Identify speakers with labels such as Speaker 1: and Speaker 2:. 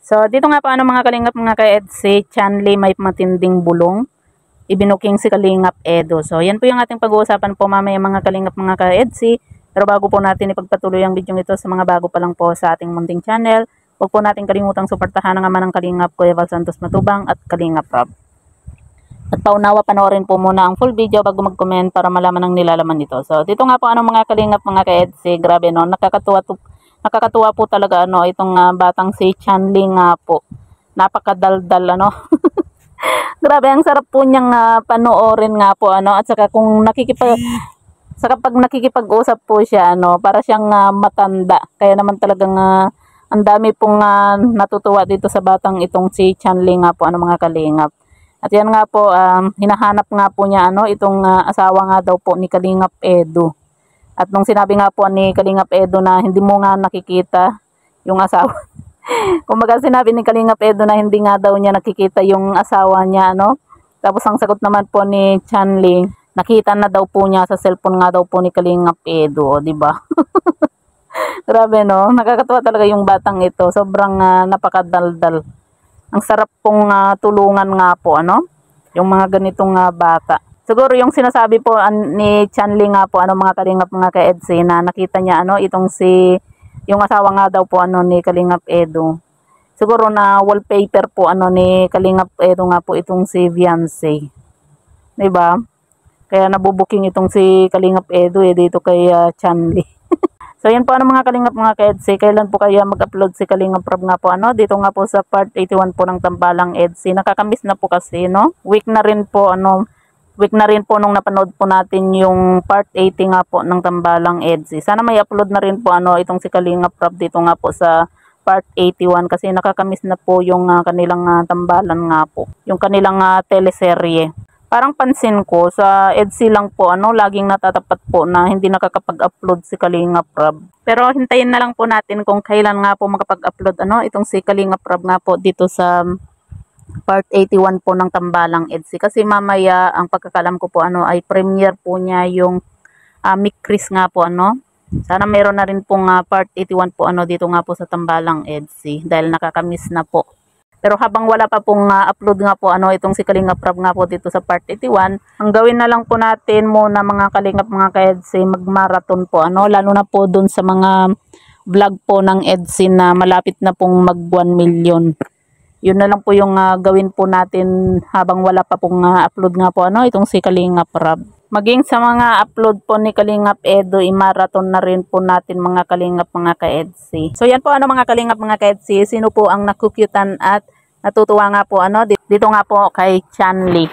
Speaker 1: So, dito nga po mga kalingap mga ka-EDSI, Chanli may matinding bulong. Ibinuking si Kalingap Edo. So, yan po yung ating pag-uusapan po mamaya mga kalingap mga ka-EDSI. Pero bago po natin ipagpatuloy ang video ito sa mga bago pa lang po sa ating munting channel, huwag po natin kalimutang suportahan ang ama ng Kalingap, Kuya Val Santos Matubang at Kalingap Rob. At paunawa, panoorin po muna ang full video bago mag-comment para malaman ang nilalaman nito. So, dito nga po mga kalingap mga ka-EDSI, grabe no, nakakatuwa po talaga itong batang si Chanli nga po. Napakadaldal Grabe, ang sarap po niyang panoorin nga po at saka kung pag nakikipag-usap po siya para siyang matanda. Kaya naman talagang ang dami pong natutuwa dito sa batang itong si Chanli nga po mga kalingap. At yan nga po, hinahanap nga po niya itong asawa nga daw po ni Kalingap Edo. At nung sinabi nga po ni Kalingap Edo na hindi mo nga nakikita yung asawa. Kumbaga sinabi ni Kalingap Edo na hindi nga daw niya nakikita yung asawa niya Tapos ang sagot naman po ni Chanli, nakita na daw po niya sa cellphone nga daw po ni Kalingap Edo, di ba? Grabe nakakatuwa talaga yung batang ito. Sobrang napakadaldal. Ang sarap pong tulungan nga po yung mga ganitong bata. Siguro yung sinasabi po ni Chanli nga po mga kalingap mga ka-EDSI na nakita niya itong yung asawa nga daw po ni Kalingap Edo. Siguro na wallpaper po ni Kalingap Edo nga po itong si Viancy. 'Di ba? Kaya nabubuking itong si Kalingap Edo dito kay Chanli. So yan po mga kalingap mga ka-EDSI, kailan po kaya mag-upload si Kalingap Rob nga po dito nga po sa part 81 po ng Tambalang EDSI. Nakakamiss na po kasi week na rin po nung napanood po natin yung part 80 nga po ng Tambalang EDSI. Sana may upload na rin po itong si Kalingap Rob dito nga po sa part 81 kasi nakakamiss na po yung kanilang tambalan nga po. Yung kanilang teleserye. Parang pansin ko sa EDSI lang po laging natatapat po na hindi nakakapag-upload si Kalingap Rob. Pero hintayin na lang po natin kung kailan nga po makapag-upload itong si Kalingap Rob nga po dito sa part 81 po ng Tambalang EDSI. Kasi mamaya ang pagkakalam ko po ay premiere po niya yung Mick Chris nga po Sana meron na rin pong part 81 po dito nga po sa Tambalang EDSI dahil nakakamiss na po. Pero habang wala pa pong upload nga po itong si Kalingap Rob nga po dito sa part 81, ang gawin na lang po natin muna mga kalingap mga ka-EDSI, mag-marathon po lalo na po dun sa mga vlog po ng EDSI na malapit na pong mag 1 million. Yun na lang po yung gawin po natin habang wala pa pong upload nga po itong si Kalingap Rob. Maging sa mga upload po ni Kalingap Edo, i-marathon na rin po natin mga kalingap mga ka-EDSI. So yan po mga kalingap mga ka-EDSI, sino po ang nakukyutan at natutuwa nga po dito nga po kay Chanli.